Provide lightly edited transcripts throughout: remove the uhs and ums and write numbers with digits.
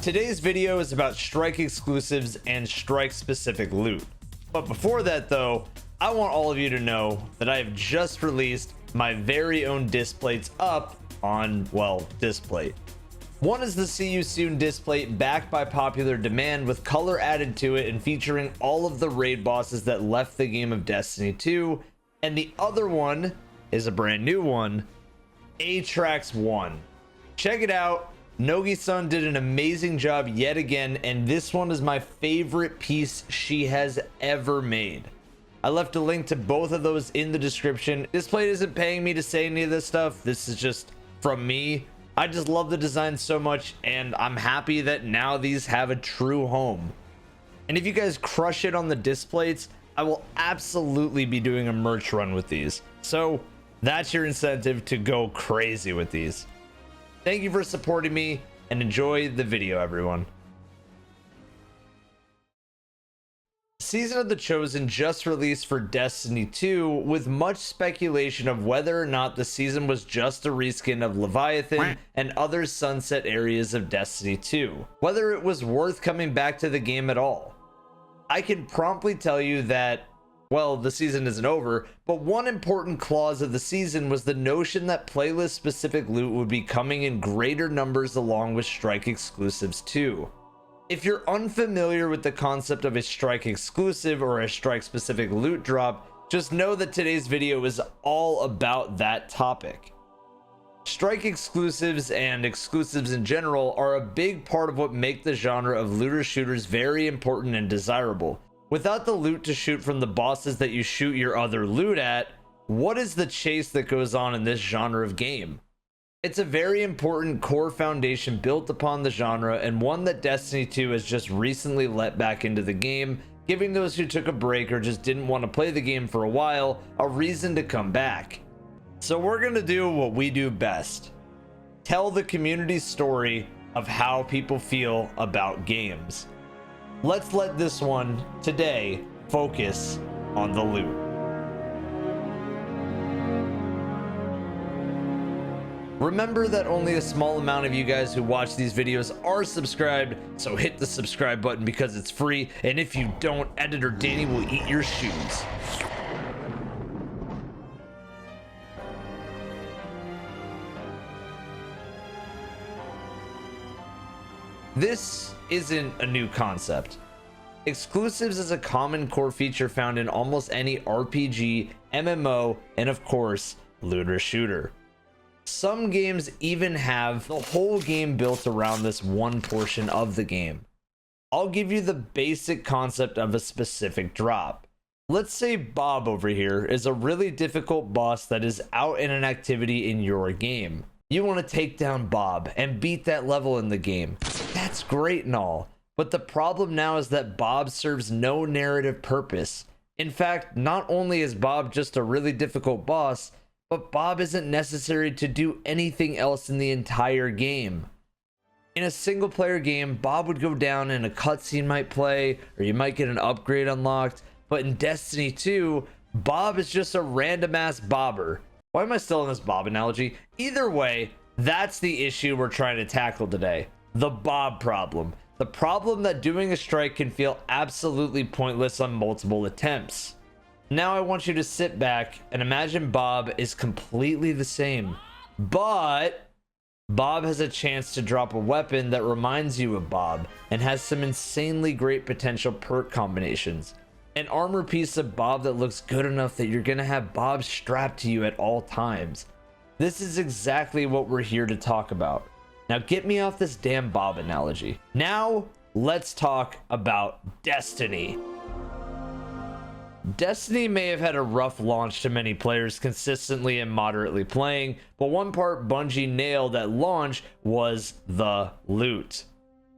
Today's video is about strike exclusives and strike specific loot. But before that though, I want all of you to know that I have just released my very own Displates up on, well, Displate. One is the See You Soon Displate, backed by popular demand with color added to it and featuring all of the raid bosses that left the game of Destiny 2. And the other one is a brand new one, Atrax 1. Check it out. Nogi-san did an amazing job yet again, and this one is my favorite piece she has ever made. I left a link to both of those in the description. Displate isn't paying me to say any of this stuff. This is just from me. I just love the design so much, and I'm happy that now these have a true home. And if you guys crush it on the Displates, I will absolutely be doing a merch run with these. So that's your incentive to go crazy with these. Thank you for supporting me, and enjoy the video, everyone. Season of the Chosen just released for Destiny 2, with much speculation of whether or not the season was just a reskin of Leviathan and other sunset areas of Destiny 2, whether it was worth coming back to the game at all. I can promptly tell you that, well, the season isn't over, but one important clause of the season was the notion that playlist specific loot would be coming in greater numbers along with strike exclusives too. If you're unfamiliar with the concept of a strike exclusive or a strike specific loot drop, just know that today's video is all about that topic. Strike exclusives and exclusives in general are a big part of what make the genre of looter shooters very important and desirable. Without the loot to shoot from the bosses that you shoot your other loot at, what is the chase that goes on in this genre of game? It's a very important core foundation built upon the genre, and one that Destiny 2 has just recently let back into the game, giving those who took a break or just didn't want to play the game for a while a reason to come back. So we're going to do what we do best. Tell the community's story of how people feel about games. Let's let this one today focus on the loot. Remember that only a small amount of you guys who watch these videos are subscribed, so hit the subscribe button because it's free, and if you don't, Editor Danny will eat your shoes. This isn't a new concept. Exclusives is a common core feature found in almost any RPG, MMO, and of course, looter shooter. Some games even have the whole game built around this one portion of the game. I'll give you the basic concept of a specific drop. Let's say Bob over here is a really difficult boss that is out in an activity in your game. You want to take down Bob and beat that level in the game. That's great and all, but the problem now is that Bob serves no narrative purpose. In fact, not only is Bob just a really difficult boss, but Bob isn't necessary to do anything else in the entire game. In a single player game, Bob would go down and a cutscene might play, or you might get an upgrade unlocked, but in Destiny 2, Bob is just a random ass bobber. Why am I still in this Bob analogy? Either way, that's the issue we're trying to tackle today. The Bob problem. The problem that doing a strike can feel absolutely pointless on multiple attempts. Now I want you to sit back and imagine Bob is completely the same, but Bob has a chance to drop a weapon that reminds you of Bob and has some insanely great potential perk combinations. An armor piece of Bob that looks good enough that you're gonna have Bob strapped to you at all times. This is exactly what we're here to talk about. Now get me off this damn Bob analogy. Now let's talk about Destiny. Destiny may have had a rough launch to many players consistently and moderately playing, but one part Bungie nailed at launch was the loot.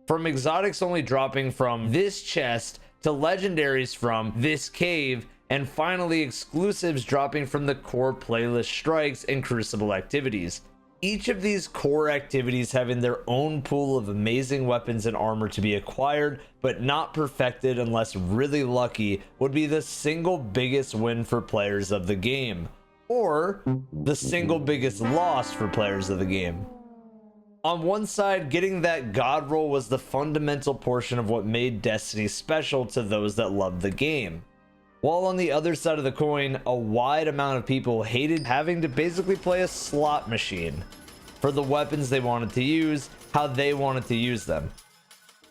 From exotics only dropping from this chest to legendaries from this cave, and finally exclusives dropping from the core playlist strikes and crucible activities. Each of these core activities having their own pool of amazing weapons and armor to be acquired, but not perfected unless really lucky, would be the single biggest win for players of the game, or the single biggest loss for players of the game. On one side, getting that god roll was the fundamental portion of what made Destiny special to those that loved the game. While on the other side of the coin, a wide amount of people hated having to basically play a slot machine for the weapons they wanted to use, how they wanted to use them.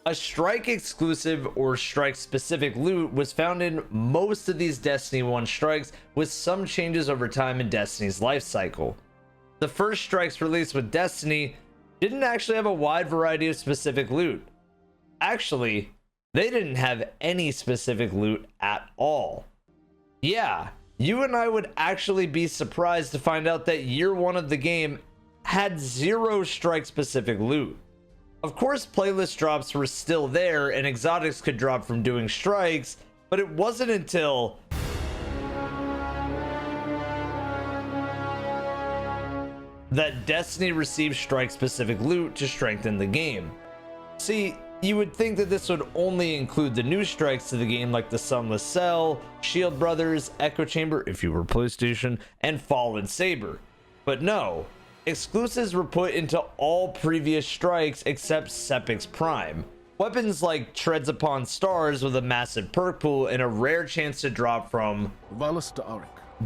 A strike exclusive or strike specific loot was found in most of these Destiny 1 strikes, with some changes over time in Destiny's life cycle. The first strikes released with Destiny didn't actually have a wide variety of specific loot. Actually, they didn't have any specific loot at all. Yeah, you and I would actually be surprised to find out that year one of the game had zero strike specific loot. Of course, playlist drops were still there and exotics could drop from doing strikes, but it wasn't until that Destiny received strike specific loot to strengthen the game. See, you would think that this would only include the new strikes to the game like the Sunless Cell, Shield Brothers, Echo Chamber if you were PlayStation, and Fallen Saber. But no, exclusives were put into all previous strikes except Sepix Prime. Weapons like Treads Upon Stars with a massive perk pool and a rare chance to drop from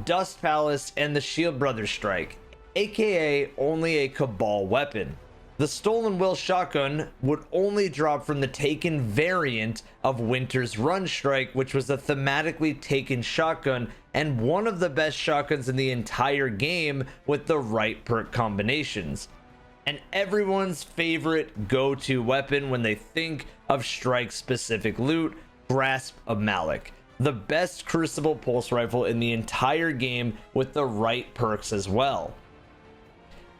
Dust Palace and the Shield Brothers strike, aka only a Cabal weapon. The Stolen Will shotgun would only drop from the Taken variant of Winter's Run strike, which was a thematically Taken shotgun and one of the best shotguns in the entire game with the right perk combinations. And everyone's favorite go-to weapon when they think of strike specific loot, Grasp of Malik, the best Crucible pulse rifle in the entire game with the right perks as well.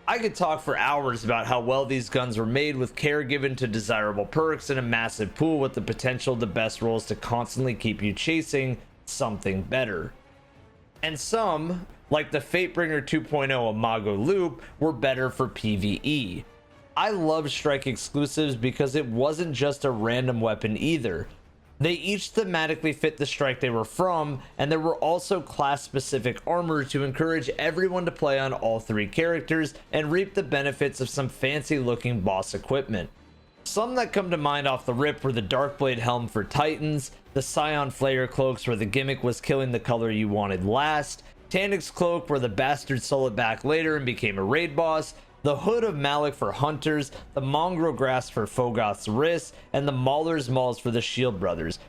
I could talk for hours about how well these guns were made with care given to desirable perks and a massive pool with the potential the best rolls to constantly keep you chasing something better. And some, like the Fatebringer 2.0 Imago Loop, were better for PvE. I love strike exclusives because it wasn't just a random weapon either. They each thematically fit the strike they were from, and there were also class-specific armor to encourage everyone to play on all three characters and reap the benefits of some fancy-looking boss equipment. Some that come to mind off the rip were the Darkblade helm for Titans, the Scion Flayer cloaks where the gimmick was killing the color you wanted last, Tandic's cloak where the bastard stole it back later and became a raid boss, the Hood of Malik for Hunters, the Mongrel Grass for Fogoth's Wrist, and the Mauler's Mauls for the Shield Brothers.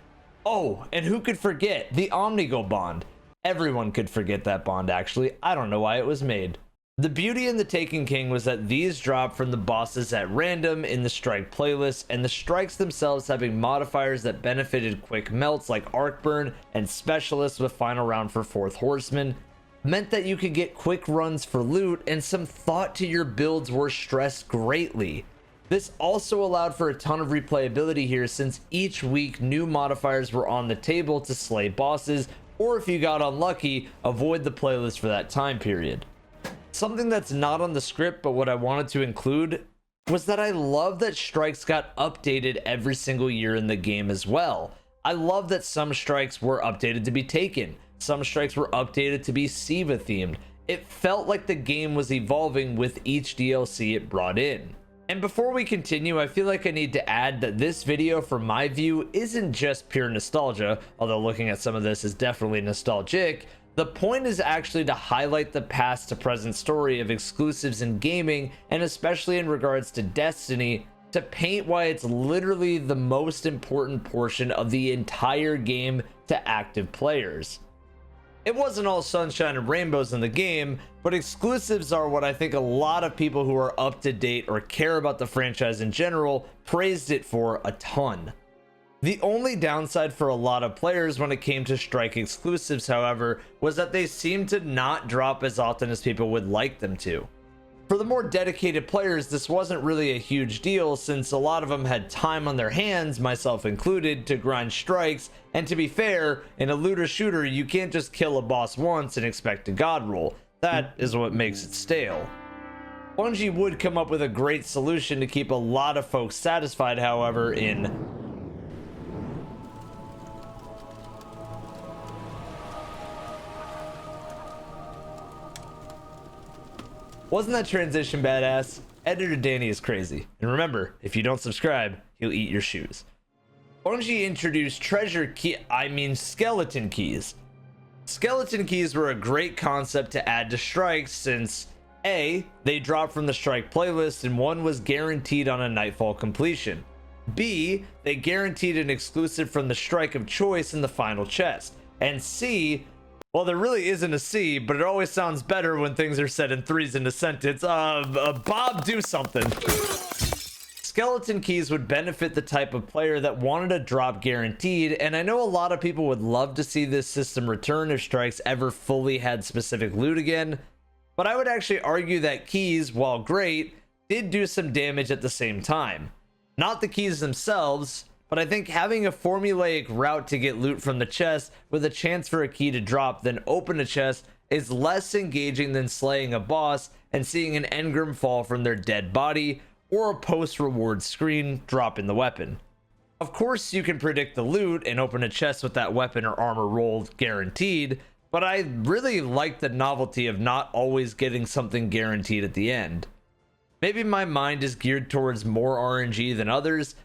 Oh, and who could forget the Omnigo Bond? Everyone could forget that bond actually, I don't know why it was made. The beauty in the Taken King was that these dropped from the bosses at random in the strike playlist, and the strikes themselves having modifiers that benefited quick melts like Arcburn and specialists with final round for Fourth Horseman, meant that you could get quick runs for loot and some thought to your builds were stressed greatly. This also allowed for a ton of replayability here since each week new modifiers were on the table to slay bosses, or if you got unlucky, avoid the playlist for that time period. Something that's not on the script but what I wanted to include was that I love that strikes got updated every single year in the game as well. I love that some strikes were updated to be Taken. Some strikes were updated to be Siva themed. It felt like the game was evolving with each DLC it brought in. And before we continue, I feel like I need to add that this video, from my view, isn't just pure nostalgia, although looking at some of this is definitely nostalgic. The point is actually to highlight the past to present story of exclusives in gaming, and especially in regards to Destiny, to paint why it's literally the most important portion of the entire game to active players. It wasn't all sunshine and rainbows in the game, but exclusives are what I think a lot of people who are up to date or care about the franchise in general praised it for a ton. The only downside for a lot of players when it came to strike exclusives, however, was that they seemed to not drop as often as people would like them to. For the more dedicated players, this wasn't really a huge deal since a lot of them had time on their hands, myself included, to grind strikes, and to be fair, in a looter shooter you can't just kill a boss once and expect a god roll. That is what makes it stale. Bungie would come up with a great solution to keep a lot of folks satisfied, however, in wasn't that transition badass? Editor Danny is crazy. And remember, if you don't subscribe, he'll eat your shoes. Bungie introduced skeleton keys. Skeleton keys were a great concept to add to strikes since A, they dropped from the strike playlist and one was guaranteed on a Nightfall completion. B, they guaranteed an exclusive from the strike of choice in the final chest. And C, well, there really isn't a C, but it always sounds better when things are said in threes in a sentence. Bob, do something. Skeleton keys would benefit the type of player that wanted a drop guaranteed, and I know a lot of people would love to see this system return if strikes ever fully had specific loot again, but I would actually argue that keys, while great, did do some damage at the same time. Not the keys themselves, but I think having a formulaic route to get loot from the chest with a chance for a key to drop then open a chest is less engaging than slaying a boss and seeing an engram fall from their dead body, or a post-reward screen dropping the weapon. Of course, you can predict the loot and open a chest with that weapon or armor rolled guaranteed, but I really like the novelty of not always getting something guaranteed at the end. Maybe my mind is geared towards more RNG than others,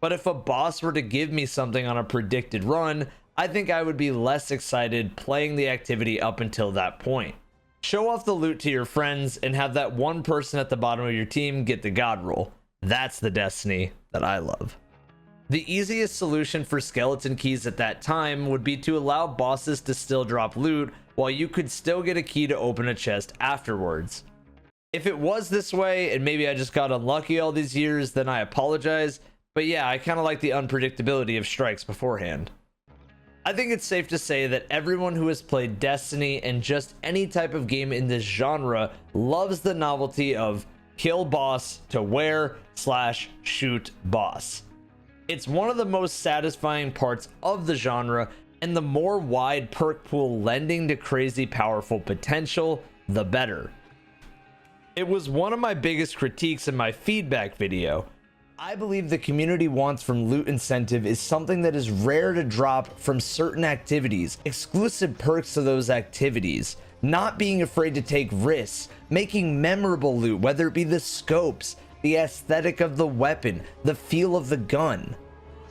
but if a boss were to give me something on a predicted run, I think I would be less excited playing the activity up until that point. Show off the loot to your friends and have that one person at the bottom of your team get the god roll. That's the destiny that I love. The easiest solution for skeleton keys at that time would be to allow bosses to still drop loot while you could still get a key to open a chest afterwards. If it was this way and maybe I just got unlucky all these years, then I apologize, but yeah, I kind of like the unpredictability of strikes beforehand. I think it's safe to say that everyone who has played Destiny and just any type of game in this genre loves the novelty of kill boss to wear/shoot boss. It's one of the most satisfying parts of the genre, and the more wide perk pool lending to crazy powerful potential, the better. It was one of my biggest critiques in my feedback video. I believe the community wants from loot incentive is something that is rare to drop from certain activities, exclusive perks to those activities, not being afraid to take risks, making memorable loot, whether it be the scopes, the aesthetic of the weapon, the feel of the gun.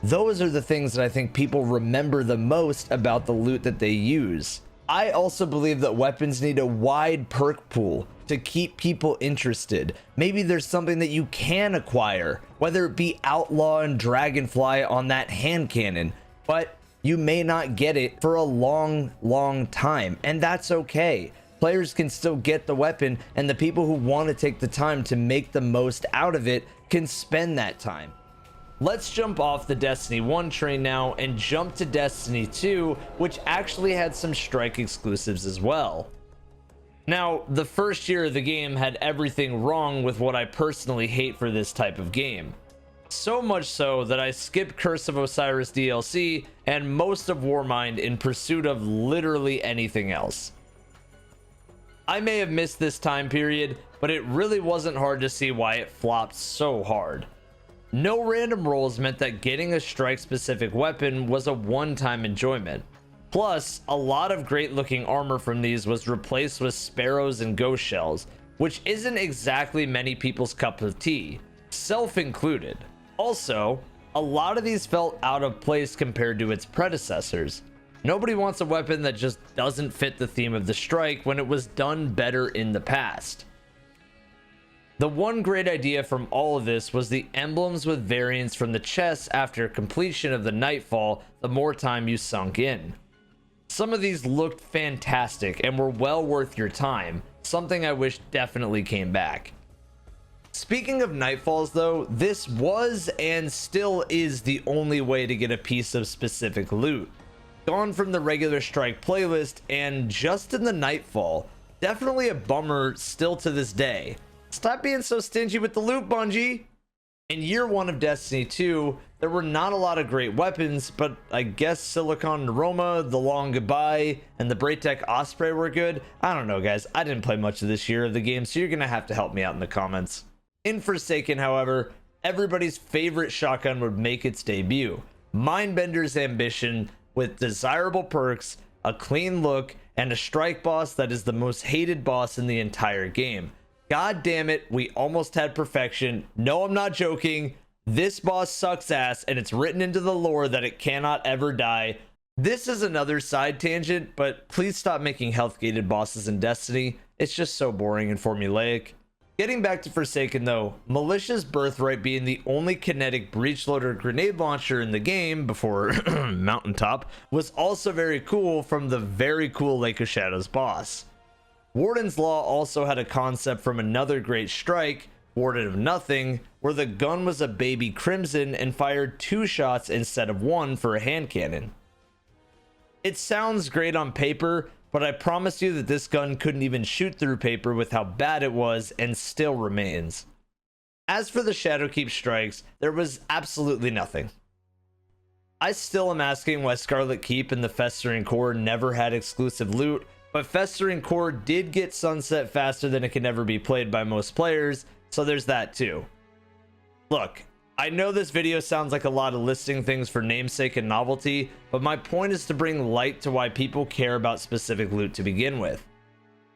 Those are the things that I think people remember the most about the loot that they use. I also believe that weapons need a wide perk pool to keep people interested. Maybe there's something that you can acquire, whether it be Outlaw and Dragonfly on that hand cannon, but you may not get it for a long time, and that's okay. Players can still get the weapon, and the people who want to take the time to make the most out of it can spend that time. Let's jump off the Destiny 1 train now and jump to Destiny 2, which actually had some strike exclusives as well. Now, the first year of the game had everything wrong with what I personally hate for this type of game. So much so that I skipped Curse of Osiris DLC and most of Warmind in pursuit of literally anything else. I may have missed this time period, but it really wasn't hard to see why it flopped so hard. No random rolls meant that getting a strike-specific weapon was a one-time enjoyment. Plus, a lot of great-looking armor from these was replaced with sparrows and ghost shells, which isn't exactly many people's cup of tea, self included. Also, a lot of these felt out of place compared to its predecessors. Nobody wants a weapon that just doesn't fit the theme of the strike when it was done better in the past. The one great idea from all of this was the emblems with variants from the chests after completion of the Nightfall the more time you sunk in. Some of these looked fantastic and were well worth your time, something I wish definitely came back. Speaking of Nightfalls though, this was and still is the only way to get a piece of specific loot. Gone from the regular strike playlist, and just in the Nightfall, definitely a bummer still to this day. Stop being so stingy with the loot, Bungie! In year one of Destiny 2, there were not a lot of great weapons, but I guess Silicon Aroma, the Long Goodbye, and the Braytech Osprey were good. I don't know, guys. I didn't play much of this year of the game, so you're gonna have to help me out in the comments. In Forsaken, however, everybody's favorite shotgun would make its debut. Mindbender's Ambition, with desirable perks, a clean look, and a strike boss that is the most hated boss in the entire game. God damn it, we almost had perfection. No, I'm not joking. This boss sucks ass, and it's written into the lore that it cannot ever die. This is another side tangent, but please stop making health gated bosses in Destiny. It's just so boring and formulaic. Getting back to Forsaken though, Militia's Birthright being the only kinetic breach loader grenade launcher in the game before Mountaintop was also very cool from the very cool Lake of Shadows boss. Warden's Law also had a concept from another great strike, Warden of Nothing, where the gun was a baby crimson and fired 2 shots instead of 1 for a hand cannon. It sounds great on paper, but I promise you that this gun couldn't even shoot through paper with how bad it was and still remains. As for the Shadowkeep strikes, there was absolutely nothing. I still am asking why Scarlet Keep and the Festering Core never had exclusive loot, but Festering Core did get sunset faster than it can ever be played by most players, so there's that too. Look, I know this video sounds like a lot of listing things for namesake and novelty, but my point is to bring light to why people care about specific loot to begin with.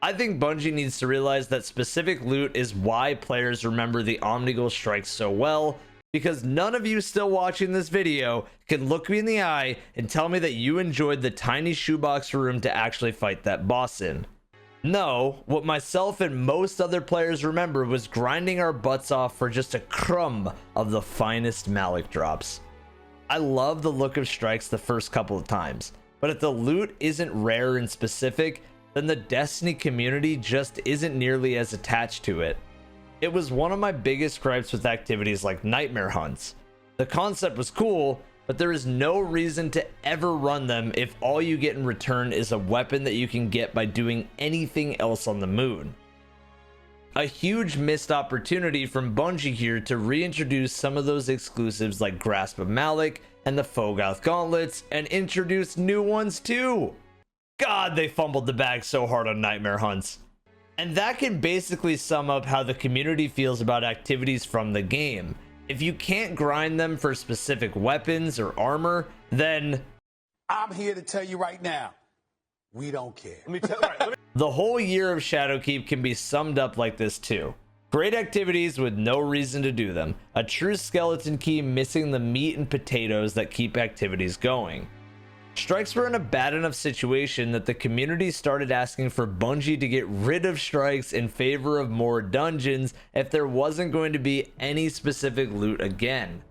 I think Bungie needs to realize that specific loot is why players remember the Omnigul strikes so well, because none of you still watching this video can look me in the eye and tell me that you enjoyed the tiny shoebox room to actually fight that boss in. No, what myself and most other players remember was grinding our butts off for just a crumb of the finest Malik drops. I love the look of strikes the first couple of times, but if the loot isn't rare and specific, then the Destiny community just isn't nearly as attached to it. It was one of my biggest gripes with activities like Nightmare Hunts. The concept was cool, but there is no reason to ever run them if all you get in return is a weapon that you can get by doing anything else on the moon. A huge missed opportunity from Bungie here to reintroduce some of those exclusives like Grasp of Malik and the Fogoth Gauntlets and introduce new ones too. God, they fumbled the bag so hard on Nightmare Hunts. And that can basically sum up how the community feels about activities from the game. If you can't grind them for specific weapons or armor, then I'm here to tell you right now, we don't care. The whole year of Shadowkeep can be summed up like this too. Great activities with no reason to do them. A true skeleton key missing the meat and potatoes that keep activities going. Strikes were in a bad enough situation that the community started asking for Bungie to get rid of strikes in favor of more dungeons if there wasn't going to be any specific loot again.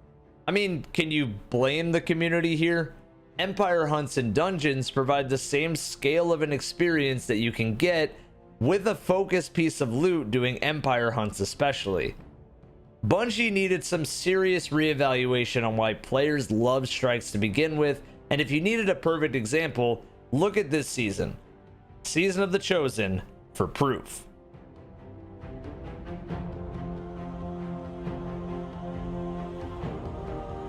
I mean, can you blame the community here? Empire hunts and dungeons provide the same scale of an experience that you can get with a focused piece of loot doing Empire hunts especially. Bungie needed some serious reevaluation on why players love strikes to begin with. And if you needed a perfect example, look at this season. Season of the Chosen for proof.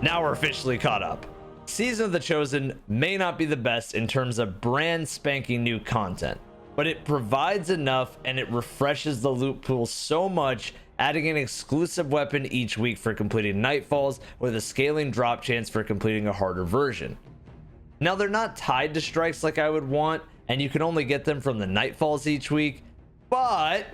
Now we're officially caught up. Season of the Chosen may not be the best in terms of brand spanking new content, but it provides enough and it refreshes the loot pool so much, adding an exclusive weapon each week for completing Nightfalls with a scaling drop chance for completing a harder version. Now they're not tied to strikes like I would want, and you can only get them from the Nightfalls each week, but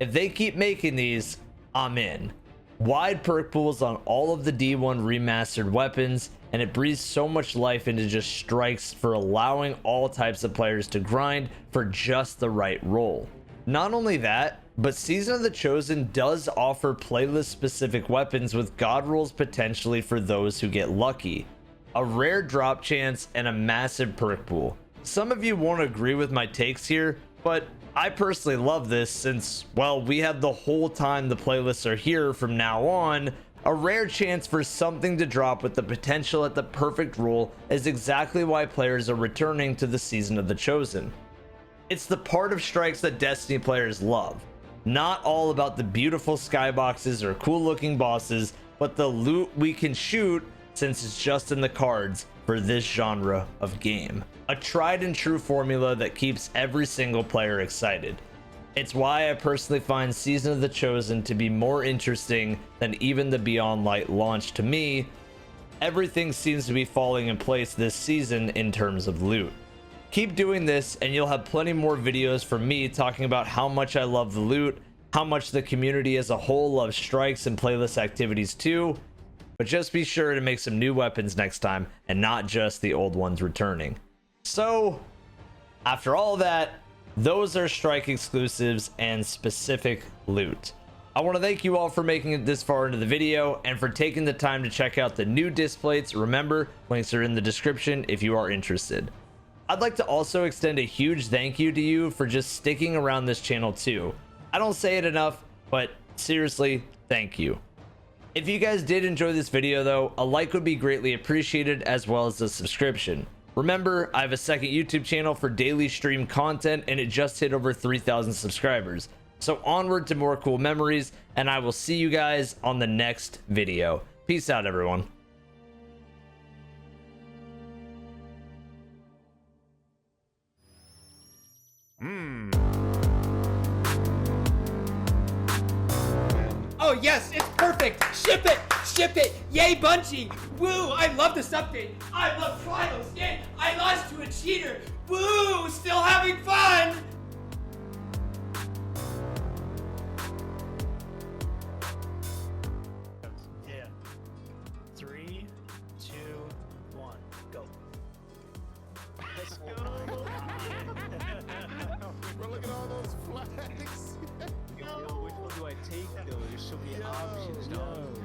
if they keep making these, I'm in. Wide perk pools on all of the D1 remastered weapons, and it breathes so much life into just strikes for allowing all types of players to grind for just the right role. Not only that, but Season of the Chosen does offer playlist specific weapons with god rolls potentially for those who get lucky. A rare drop chance, and a massive perk pool. Some of you won't agree with my takes here, but I personally love this since, well, we have the whole time the playlists are here from now on. A rare chance for something to drop with the potential at the perfect roll is exactly why players are returning to the Season of the Chosen. It's the part of strikes that Destiny players love. Not all about the beautiful skyboxes or cool looking bosses, but the loot we can shoot since it's just in the cards for this genre of game. A tried and true formula that keeps every single player excited. It's why I personally find Season of the Chosen to be more interesting than even the Beyond Light launch to me. Everything seems to be falling in place this season in terms of loot. Keep doing this and you'll have plenty more videos from me talking about how much I love the loot, how much the community as a whole loves strikes and playlist activities too. But just be sure to make some new weapons next time and not just the old ones returning. So, after all that, those are strike exclusives and specific loot. I want to thank you all for making it this far into the video and for taking the time to check out the new Displates. Remember, links are in the description if you are interested. I'd like to also extend a huge thank you to you for just sticking around this channel too. I don't say it enough, but seriously, thank you. If you guys did enjoy this video though, a like would be greatly appreciated, as well as a subscription. Remember, I have a second YouTube channel for daily stream content and it just hit over 3,000 subscribers. So onward to more cool memories, and I will see you guys on the next video. Peace out, everyone. Oh yes, it's perfect! Ship it! Ship it! Yay, Bungie! Woo! I love this update! I love trials! Yay! I lost to a cheater! Woo! Still having fun! Yeah. 3, 2, 1, go. Let's go. Bro, look at all those flags. Yo, which one do I take though? There's so many options, dog.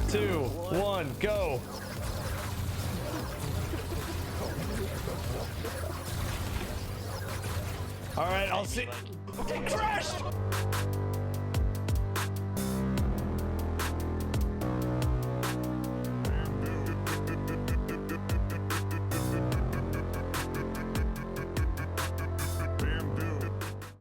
2, 1, go. All right, I'll see. It crashed.